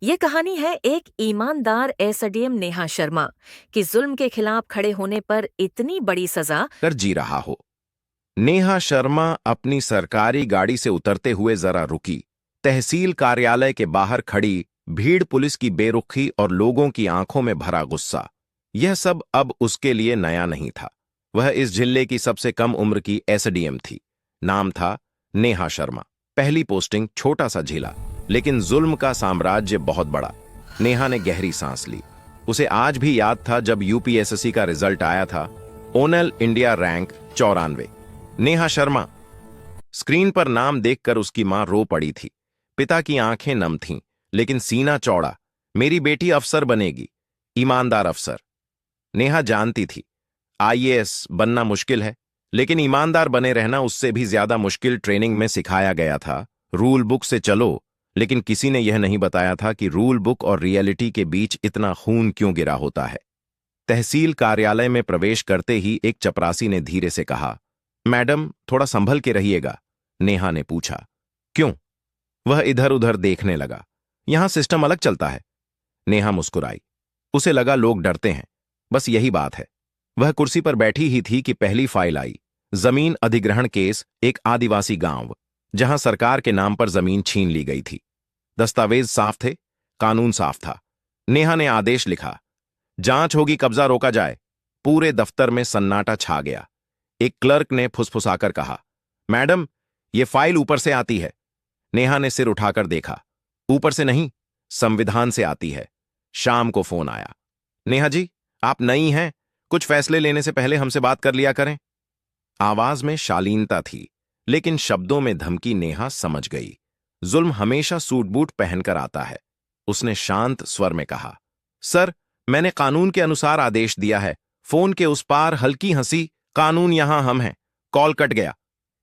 ये कहानी है एक ईमानदार एसडीएम नेहा शर्मा की जुल्म के खिलाफ खड़े होने पर इतनी बड़ी सजा। कर जी रहा हो। नेहा शर्मा अपनी सरकारी गाड़ी से उतरते हुए जरा रुकी। तहसील कार्यालय के बाहर खड़ी भीड़, पुलिस की बेरुखी और लोगों की आंखों में भरा गुस्सा, यह सब अब उसके लिए नया नहीं था। वह इस जिले की सबसे कम उम्र की एसडीएम थी। नाम था नेहा शर्मा। पहली पोस्टिंग छोटा सा जिला, लेकिन जुल्म का साम्राज्य बहुत बड़ा। नेहा ने गहरी सांस ली। उसे आज भी याद था जब यूपीएससी का रिजल्ट आया था। ओनल India rank 94। Neha Sharma. Screen पर नाम देखकर उसकी मां रो पड़ी थी। पिता की आंखें नम थीं, लेकिन सीना चौड़ा। मेरी बेटी अफसर बनेगी, ईमानदार अफसर। नेहा जानती थी आईएएस बनना मुश्किल है, लेकिन ईमानदार बने रहना उससे भी ज्यादा मुश्किल। ट्रेनिंग में सिखाया गया था रूल बुक से चलो, लेकिन किसी ने यह नहीं बताया था कि रूल बुक और रियलिटी के बीच इतना खून क्यों गिरा होता है। तहसील कार्यालय में प्रवेश करते ही एक चपरासी ने धीरे से कहा, मैडम थोड़ा संभल के रहिएगा। नेहा ने पूछा, क्यों? वह इधर उधर देखने लगा। यहां सिस्टम अलग चलता है। नेहा मुस्कुराई। उसे लगा लोग डरते हैं, बस यही बात है। वह कुर्सी पर बैठी ही थी कि पहली फाइल आई। जमीन अधिग्रहण केस, एक आदिवासी गांव जहां सरकार के नाम पर जमीन छीन ली गई थी। दस्तावेज साफ थे, कानून साफ था। नेहा ने आदेश लिखा, जांच होगी, कब्जा रोका जाए। पूरे दफ्तर में सन्नाटा छा गया। एक क्लर्क ने फुसफुसाकर कहा, मैडम ये फाइल ऊपर से आती है। नेहा ने सिर उठाकर देखा। ऊपर से नहीं, संविधान से आती है। शाम को फोन आया, नेहा जी आप नई हैं, कुछ फैसले लेने से पहले हमसे बात कर लिया करें। आवाज में शालीनता थी, लेकिन शब्दों में धमकी। नेहा समझ गई, जुल्म हमेशा सूट बूट पहनकर आता है। उसने शांत स्वर में कहा, सर मैंने कानून के अनुसार आदेश दिया है। फोन के उस पार हल्की हंसी, कानून यहां हम हैं। कॉल कट गया।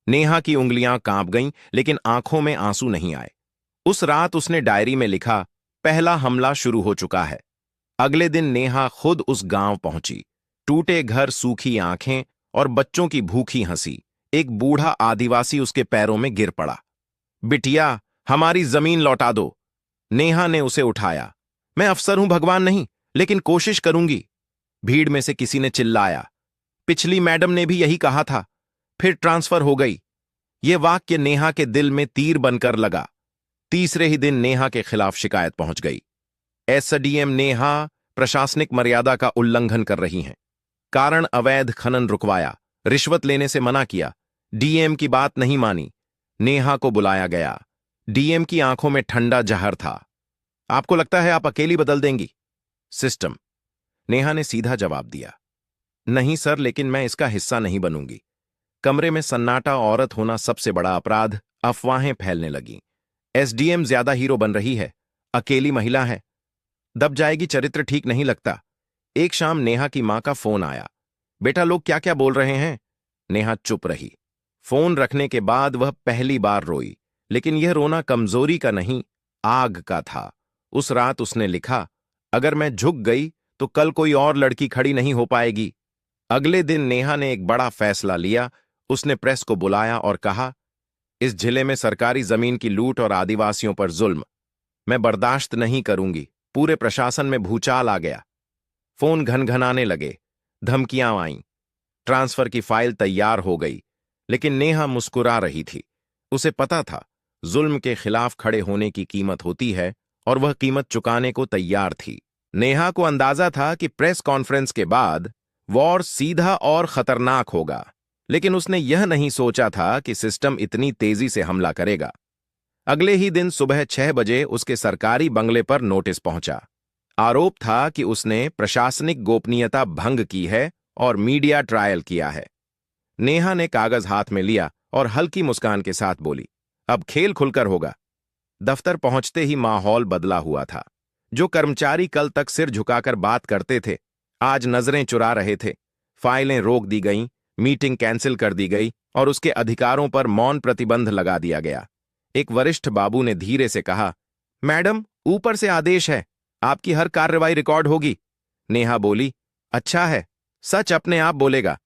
नेहा की उंगलियां कांप गईं, लेकिन आंखों में आंसू नहीं आए। उस रात उसने डायरी में लिखा, पहला हमला शुरू हो चुका है। अगले दिन नेहा खुद उस गांव पहुंची। टूटे घर, सूखी आंखें और बच्चों की भूखी हंसी। एक बूढ़ा आदिवासी उसके पैरों में गिर पड़ा। बिटिया हमारी जमीन लौटा दो। नेहा ने उसे उठाया। मैं अफसर हूं, भगवान नहीं, लेकिन कोशिश करूंगी। भीड़ में से किसी ने चिल्लाया, पिछली मैडम ने भी यही कहा था, फिर ट्रांसफर हो गई। यह वाक्य नेहा के दिल में तीर बनकर लगा। तीसरे ही दिन नेहा के खिलाफ शिकायत पहुंच गई। एसडीएम नेहा प्रशासनिक मर्यादा का उल्लंघन कर रही हैं। कारण अवैध खनन रुकवाया, रिश्वत लेने से मना किया, डीएम की बात नहीं मानी। नेहा को बुलाया गया। डीएम की आंखों में ठंडा जहर था। आपको लगता है आप अकेली बदल देंगी सिस्टम? नेहा ने सीधा जवाब दिया, नहीं सर, लेकिन मैं इसका हिस्सा नहीं बनूंगी। कमरे में सन्नाटा। औरत होना सबसे बड़ा अपराध। अफवाहें फैलने लगीं। एसडीएम ज्यादा हीरो बन रही है, अकेली महिला है, दब जाएगी, चरित्र ठीक नहीं लगता। एक शाम नेहा की मां का फोन आया, बेटा लोग क्या क्या बोल रहे हैं। नेहा चुप रही। फोन रखने के बाद वह पहली बार रोई, लेकिन यह रोना कमजोरी का नहीं, आग का था। उस रात उसने लिखा, अगर मैं झुक गई तो कल कोई और लड़की खड़ी नहीं हो पाएगी। अगले दिन नेहा ने एक बड़ा फैसला लिया। उसने प्रेस को बुलाया और कहा, इस जिले में सरकारी जमीन की लूट और आदिवासियों पर जुल्म मैं बर्दाश्त नहीं करूंगी। पूरे प्रशासन में भूचाल आ गया। फोन घनघनाने लगे, धमकियां आईं। ट्रांसफर की फाइल तैयार हो गई, लेकिन नेहा मुस्कुरा रही थी। उसे पता था जुल्म के खिलाफ खड़े होने की कीमत होती है, और वह कीमत चुकाने को तैयार थी। नेहा को अंदाजा था कि प्रेस कॉन्फ्रेंस के बाद वॉर सीधा और खतरनाक होगा, लेकिन उसने यह नहीं सोचा था कि सिस्टम इतनी तेजी से हमला करेगा। अगले ही दिन सुबह 6 बजे उसके सरकारी बंगले पर नोटिस पहुंचा। आरोप था कि उसने प्रशासनिक गोपनीयता भंग की है और मीडिया ट्रायल किया है। नेहा ने कागज हाथ में लिया और हल्की मुस्कान के साथ बोली, अब खेल खुलकर होगा। दफ्तर पहुंचते ही माहौल बदला हुआ था। जो कर्मचारी कल तक सिर झुकाकर बात करते थे, आज नजरें चुरा रहे थे। फाइलें रोक दी गईं, मीटिंग कैंसिल कर दी गई और उसके अधिकारों पर मौन प्रतिबंध लगा दिया गया। एक वरिष्ठ बाबू ने धीरे से कहा, मैडम ऊपर से आदेश है, आपकी हर कार्रवाई रिकॉर्ड होगी। नेहा बोली, अच्छा है, सच अपने आप बोलेगा।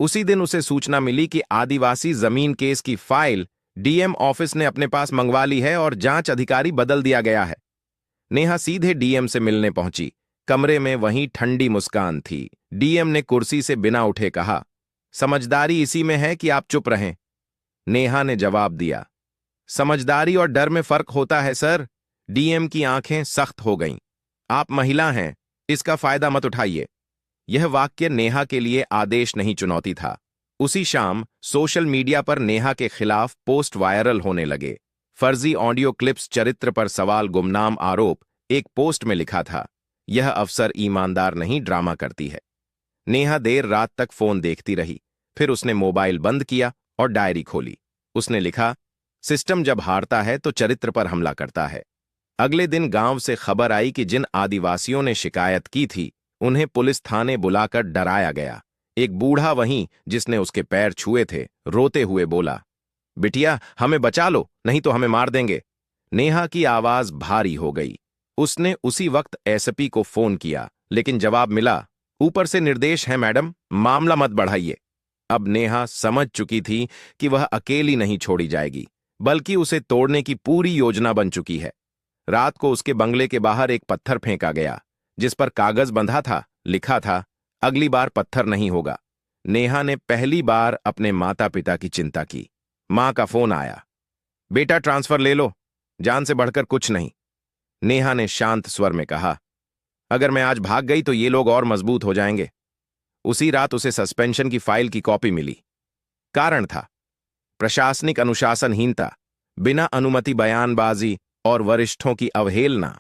उसी दिन उसे सूचना मिली कि आदिवासी जमीन केस की फाइल डीएम ऑफिस ने अपने पास मंगवा ली है और जांच अधिकारी बदल दिया गया है। नेहा सीधे डीएम से मिलने पहुंची। कमरे में वहीं ठंडी मुस्कान थी। डीएम ने कुर्सी से बिना उठे कहा, समझदारी इसी में है कि आप चुप रहें। नेहा ने जवाब दिया, समझदारी और डर में फर्क होता है सर। डीएम की आंखें सख्त हो गईं। आप महिला हैं, इसका फायदा मत उठाइए। यह वाक्य नेहा के लिए आदेश नहीं, चुनौती था। उसी शाम सोशल मीडिया पर नेहा के खिलाफ पोस्ट वायरल होने लगे। फर्जी ऑडियो क्लिप्स, चरित्र पर सवाल, गुमनाम आरोप। एक पोस्ट में लिखा था, यह अफसर ईमानदार नहीं, ड्रामा करती है। नेहा देर रात तक फोन देखती रही। फिर उसने मोबाइल बंद किया और डायरी खोली। उसने लिखा, सिस्टम जब हारता है तो चरित्र पर हमला करता है। अगले दिन गांव से खबर आई कि जिन आदिवासियों ने शिकायत की थी उन्हें पुलिस थाने बुलाकर डराया गया। एक बूढ़ा वहीं, जिसने उसके पैर छुए थे, रोते हुए बोला, बिटिया हमें बचा लो, नहीं तो हमें मार देंगे। नेहा की आवाज भारी हो गई। उसने उसी वक्त एसपी को फोन किया, लेकिन जवाब मिला, ऊपर से निर्देश है मैडम, मामला मत बढ़ाइए। अब नेहा समझ चुकी थी कि वह अकेली नहीं छोड़ी जाएगी, बल्कि उसे तोड़ने की पूरी योजना बन चुकी है। रात को उसके बंगले के बाहर एक पत्थर फेंका गया, जिस पर कागज बंधा था, लिखा था, अगली बार पत्थर नहीं होगा। नेहा ने पहली बार अपने माता पिता की चिंता की। मां का फोन आया, बेटा ट्रांसफर ले लो, जान से बढ़कर कुछ नहीं। नेहा ने शांत स्वर में कहा, अगर मैं आज भाग गई तो ये लोग और मजबूत हो जाएंगे। उसी रात उसे सस्पेंशन की फाइल की कॉपी मिली। कारण था प्रशासनिक अनुशासनहीनता, बिना अनुमति बयानबाजी और वरिष्ठों की अवहेलना।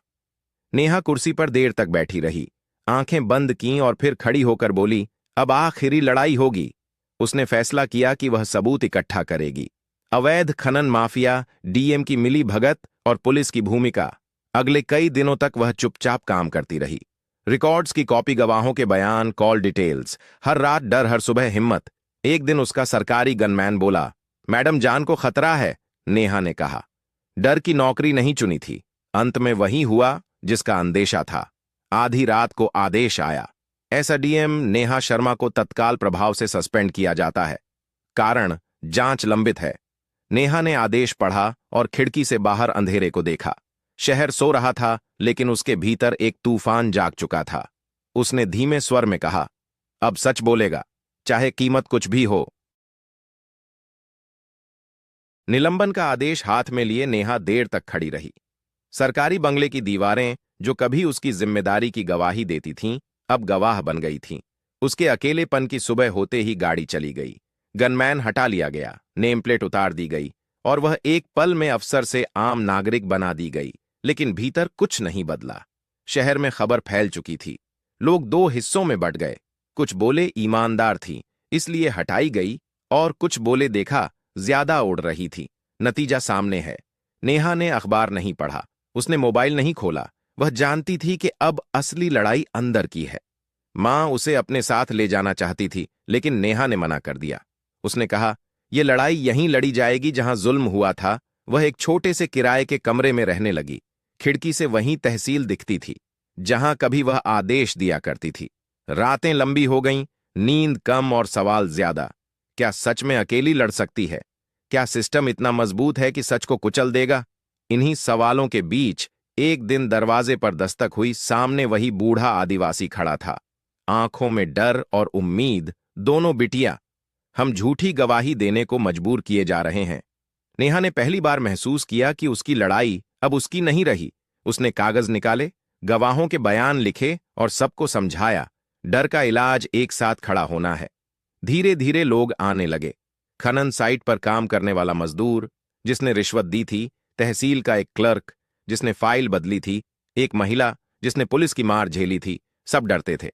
नेहा कुर्सी पर देर तक बैठी रही, आंखें बंद कीं और फिर खड़ी होकर बोली, अब आखिरी लड़ाई होगी। उसने फैसला किया कि वह सबूत इकट्ठा करेगी। अवैध खनन माफिया, डीएम की मिली भगत और पुलिस की भूमिका। अगले कई दिनों तक वह चुपचाप काम करती रही। रिकॉर्ड्स की कॉपी, गवाहों के बयान, कॉल डिटेल्स। हर रात डर, हर सुबह हिम्मत। एक दिन उसका सरकारी गनमैन बोला, मैडम जान को खतरा है। नेहा ने कहा, डर की नौकरी नहीं चुनी थी। अंत में वही हुआ जिसका अंदेशा था। आधी रात को आदेश आया, एसडीएम नेहा शर्मा को तत्काल प्रभाव से सस्पेंड किया जाता है। कारण, जांच लंबित है। नेहा ने आदेश पढ़ा और खिड़की से बाहर अंधेरे को देखा। शहर सो रहा था, लेकिन उसके भीतर एक तूफान जाग चुका था। उसने धीमे स्वर में कहा, अब सच बोलेगा, चाहे कीमत कुछ भी हो। निलंबन का आदेश हाथ में लिए नेहा देर तक खड़ी रही। सरकारी बंगले की दीवारें, जो कभी उसकी जिम्मेदारी की गवाही देती थीं, अब गवाह बन गई थीं। उसके अकेलेपन की सुबह होते ही गाड़ी चली गई। गनमैन हटा लिया गया, नेम प्लेट उतार दी गई और वह एक पल में अफसर से आम नागरिक बना दी गई। लेकिन भीतर कुछ नहीं बदला। शहर में खबर फैल चुकी थी। लोग दो हिस्सों में बंट गए। कुछ बोले ईमानदार थी, इसलिए हटाई गई, और कुछ बोले देखा ज्यादा उड़ रही थी, नतीजा सामने है। नेहा ने अखबार नहीं पढ़ा, उसने मोबाइल नहीं खोला। वह जानती थी कि अब असली लड़ाई अंदर की है। मां उसे अपने साथ ले जाना चाहती थी, लेकिन नेहा ने मना कर दिया। उसने कहा, यह लड़ाई यहीं लड़ी जाएगी जहां जुल्म हुआ था। वह एक छोटे से किराए के कमरे में रहने लगी। खिड़की से वहीं तहसील दिखती थी, जहां कभी वह आदेश दिया करती थी। रातें लंबी हो गईं, नींद कम और सवाल ज्यादा। क्या सच में अकेली लड़ सकती है? क्या सिस्टम इतना मजबूत है कि सच को कुचल देगा? इन्हीं सवालों के बीच एक दिन दरवाजे पर दस्तक हुई। सामने वही बूढ़ा आदिवासी खड़ा था, आंखों में डर और उम्मीद दोनों। बिटिया, हम झूठी गवाही देने को मजबूर किए जा रहे हैं। नेहा ने पहली बार महसूस किया कि उसकी लड़ाई अब उसकी नहीं रही। उसने कागज निकाले, गवाहों के बयान लिखे और सबको समझाया, डर का इलाज एक साथ खड़ा होना है। धीरे धीरे लोग आने लगे। खनन साइट पर काम करने वाला मजदूर जिसने रिश्वत दी थी, तहसील का एक क्लर्क जिसने फाइल बदली थी, एक महिला जिसने पुलिस की मार झेली थी। सब डरते थे,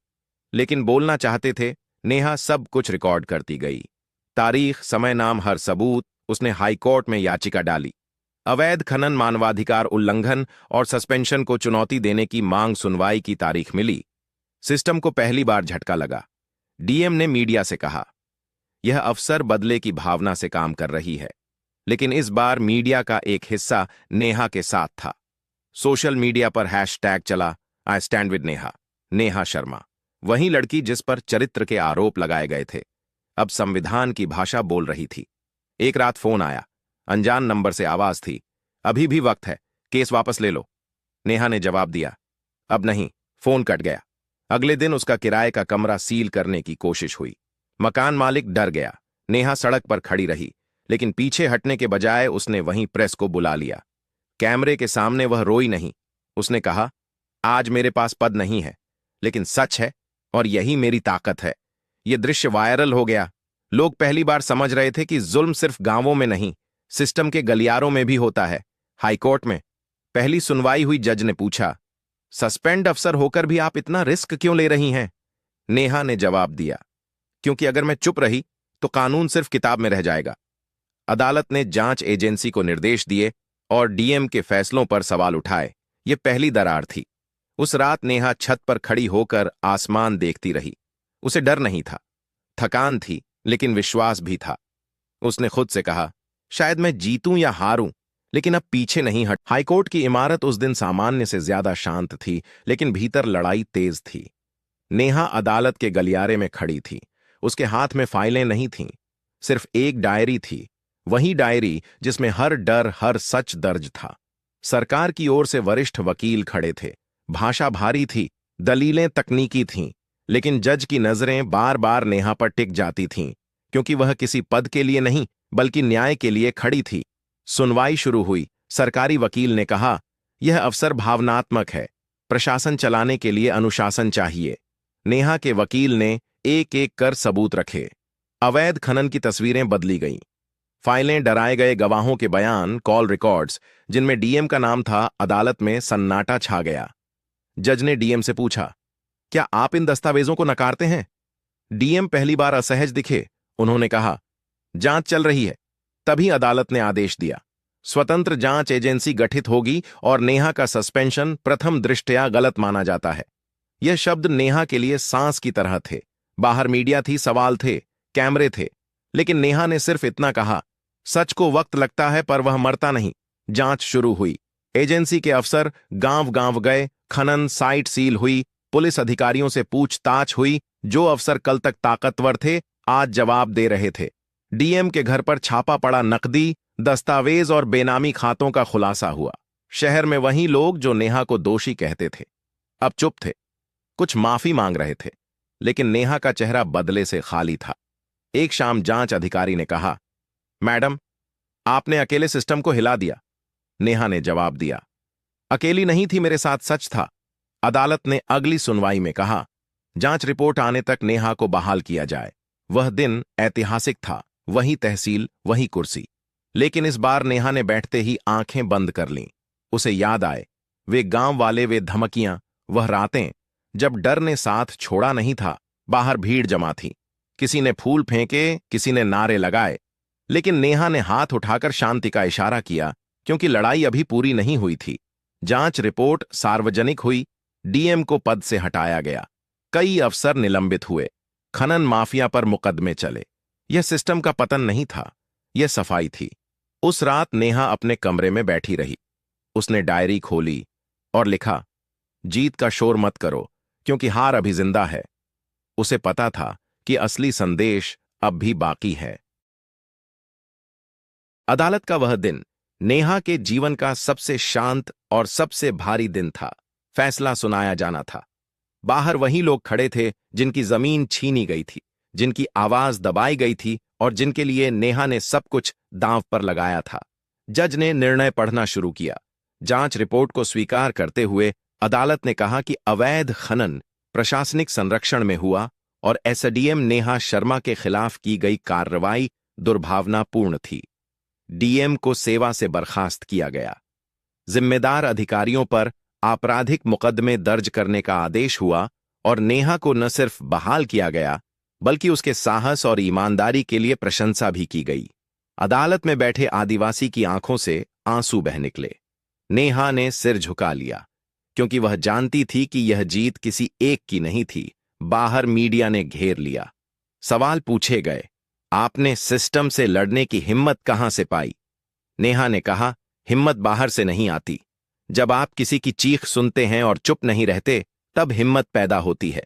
लेकिन बोलना चाहते थे। नेहा सब कुछ रिकॉर्ड करती गई। तारीख, समय, नाम, हर सबूत। उसने हाईकोर्ट में याचिका डाली। अवैध खनन, मानवाधिकार उल्लंघन और सस्पेंशन को चुनौती देने की मांग। सुनवाई की तारीख मिली। सिस्टम को पहली बार झटका लगा। डीएम ने मीडिया से कहा, यह अफसर बदले की भावना से काम कर रही है। लेकिन इस बार मीडिया का एक हिस्सा नेहा के साथ था। सोशल मीडिया पर हैशटैग चला, I stand with Neha, Neha Sharma, वही लड़की जिस पर चरित्र के आरोप लगाए गए थे, अब संविधान की भाषा बोल रही थी। एक रात फोन आया, अनजान नंबर से आवाज थी, अभी भी वक्त है, केस वापस ले लो। नेहा ने जवाब दिया। अब नहीं। फोन कट गया। अगले दिन उसका किराए का कमरा सील करने की कोशिश हुई। मकान मालिक डर गया। नेहा सड़क पर खड़ी रही, लेकिन पीछे हटने के बजाय उसने वहीं प्रेस को बुला लिया। कैमरे के सामने वह रोई नहीं। उसने कहा, आज मेरे पास पद नहीं है, लेकिन सच है और यही मेरी ताकत है। यह दृश्य वायरल हो गया। लोग पहली बार समझ रहे थे कि जुल्म सिर्फ गांवों में नहीं, सिस्टम के गलियारों में भी होता है। हाईकोर्ट में पहली सुनवाई हुई। जज ने पूछा, सस्पेंड अफसर होकर भी आप इतना रिस्क क्यों ले रही हैं? नेहा ने जवाब दिया, क्योंकि अगर मैं चुप रही तो कानून सिर्फ किताब में रह जाएगा। अदालत ने जांच एजेंसी को निर्देश दिए और डीएम के फैसलों पर सवाल उठाए। यह पहली दरार थी। उस रात नेहा छत पर खड़ी होकर आसमान देखती रही। उसे डर नहीं था, थकान थी, लेकिन विश्वास भी था। उसने खुद से कहा, शायद मैं जीतूं या हारूं, लेकिन अब पीछे नहीं हट। हाईकोर्ट की इमारत उस दिन सामान्य से ज्यादा शांत थी, लेकिन भीतर लड़ाई तेज थी। नेहा अदालत के गलियारे में खड़ी थी। उसके हाथ में फाइलें नहीं थीं, सिर्फ एक डायरी थी। वही डायरी जिसमें हर डर, हर सच दर्ज था। सरकार की ओर से वरिष्ठ वकील खड़े थे। भाषा भारी थी, दलीलें तकनीकी थीं, लेकिन जज की नजरें बार बार नेहा पर टिक जाती थीं, क्योंकि वह किसी पद के लिए नहीं, बल्कि न्याय के लिए खड़ी थी। सुनवाई शुरू हुई। सरकारी वकील ने कहा, यह अवसर भावनात्मक है। प्रशासन चलाने के लिए अनुशासन चाहिए। नेहा के वकील ने एक एक कर सबूत रखे। अवैध खनन की तस्वीरें बदली गईं। फाइलें, डराए गए गवाहों के बयान, कॉल रिकॉर्ड्स जिनमें डीएम का नाम था। अदालत में सन्नाटा छा गया। जज ने डीएम से पूछा, क्या आप इन दस्तावेजों को नकारते हैं? डीएम पहली बार असहज दिखे। उन्होंने कहा, जांच चल रही है। तभी अदालत ने आदेश दिया, स्वतंत्र जांच एजेंसी गठित होगी और नेहा का सस्पेंशन प्रथम दृष्टया गलत माना जाता है। यह शब्द नेहा के लिए सांस की तरह थे। बाहर मीडिया थी, सवाल थे, कैमरे थे, लेकिन नेहा ने सिर्फ इतना कहा, सच को वक्त लगता है पर वह मरता नहीं। जांच शुरू हुई। एजेंसी के अफसर गांव गांव गए। खनन साइट सील हुई। पुलिस अधिकारियों से पूछताछ हुई। जो अफसर कल तक ताकतवर थे, आज जवाब दे रहे थे। डीएम के घर पर छापा पड़ा। नकदी, दस्तावेज और बेनामी खातों का खुलासा हुआ। शहर में वही लोग जो नेहा को दोषी कहते थे, अब चुप थे। कुछ माफी मांग रहे थे, लेकिन नेहा का चेहरा बदले से खाली था। एक शाम जांच अधिकारी ने कहा, मैडम, आपने अकेले सिस्टम को हिला दिया। नेहा ने जवाब दिया, अकेली नहीं थी, मेरे साथ सच था। अदालत ने अगली सुनवाई में कहा, जांच रिपोर्ट आने तक नेहा को बहाल किया जाए। वह दिन ऐतिहासिक था। वही तहसील, वही कुर्सी। लेकिन इस बार नेहा ने बैठते ही आंखें बंद कर लीं। उसे याद आए वे गांव वाले, वे धमकियां, वह रातें जब डर ने साथ छोड़ा नहीं था। बाहर भीड़ जमा थी। किसी ने फूल फेंके, किसी ने नारे लगाए, लेकिन नेहा ने हाथ उठाकर शांति का इशारा किया, क्योंकि लड़ाई अभी पूरी नहीं हुई थी। जांच रिपोर्ट सार्वजनिक हुई। डीएम को पद से हटाया गया। कई अफसर निलंबित हुए। खनन माफिया पर मुकदमे चले। यह सिस्टम का पतन नहीं था, यह सफाई थी। उस रात नेहा अपने कमरे में बैठी रही। उसने डायरी खोली और लिखा, जीत का शोर मत करो, क्योंकि हार अभी जिंदा है। उसे पता था कि असली संदेश अब भी बाकी है। अदालत का वह दिन नेहा के जीवन का सबसे शांत और सबसे भारी दिन था। फैसला सुनाया जाना था। बाहर वही लोग खड़े थे जिनकी जमीन छीनी गई थी, जिनकी आवाज दबाई गई थी और जिनके लिए नेहा ने सब कुछ दांव पर लगाया था। जज ने निर्णय पढ़ना शुरू किया। जांच रिपोर्ट को स्वीकार करते हुए अदालत ने कहा कि अवैध खनन प्रशासनिक संरक्षण में हुआ और एसडीएम नेहा शर्मा के खिलाफ की गई कार्रवाई दुर्भावनापूर्ण थी। डीएम को सेवा से बर्खास्त किया गया। जिम्मेदार अधिकारियों पर आपराधिक मुकदमे दर्ज करने का आदेश हुआ और नेहा को न सिर्फ बहाल किया गया, बल्कि उसके साहस और ईमानदारी के लिए प्रशंसा भी की गई। अदालत में बैठे आदिवासी की आंखों से आंसू बह निकले। नेहा ने सिर झुका लिया, क्योंकि वह जानती थी कि यह जीत किसी एक की नहीं थी। बाहर मीडिया ने घेर लिया। सवाल पूछे गए, आपने सिस्टम से लड़ने की हिम्मत कहां से पाई? नेहा ने कहा, हिम्मत बाहर से नहीं आती। जब आप किसी की चीख सुनते हैं और चुप नहीं रहते, तब हिम्मत पैदा होती है।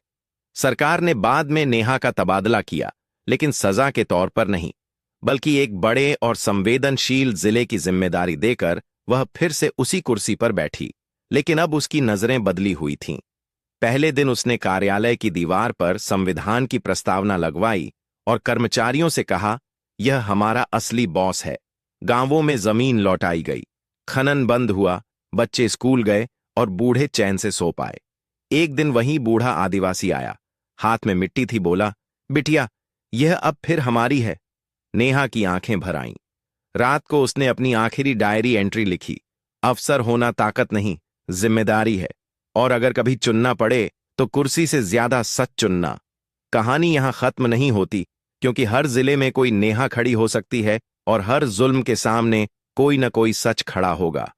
सरकार ने बाद में नेहा का तबादला किया, लेकिन सजा के तौर पर नहीं, बल्कि एक बड़े और संवेदनशील जिले की जिम्मेदारी देकर वह फिर से उसी कुर्सी पर बैठी। लेकिन अब उसकी नजरें बदली हुई थीं। पहले दिन उसने कार्यालय की दीवार पर संविधान की प्रस्तावना लगवाई और कर्मचारियों से कहा, यह हमारा असली बॉस है। गांवों में जमीन लौटाई गई, खनन बंद हुआ, बच्चे स्कूल गए और बूढ़े चैन से सो पाए। एक दिन वही बूढ़ा आदिवासी आया, हाथ में मिट्टी थी। बोला, बिटिया, यह अब फिर हमारी है। नेहा की आंखें भर आईं। रात को उसने अपनी आखिरी डायरी एंट्री लिखी, अफसर होना ताकत नहीं, जिम्मेदारी है, और अगर कभी चुनना पड़े तो कुर्सी से ज्यादा सच चुनना। कहानी यहां खत्म नहीं होती, क्योंकि हर जिले में कोई नेहा खड़ी हो सकती है और हर जुल्म के सामने कोई न कोई सच खड़ा होगा।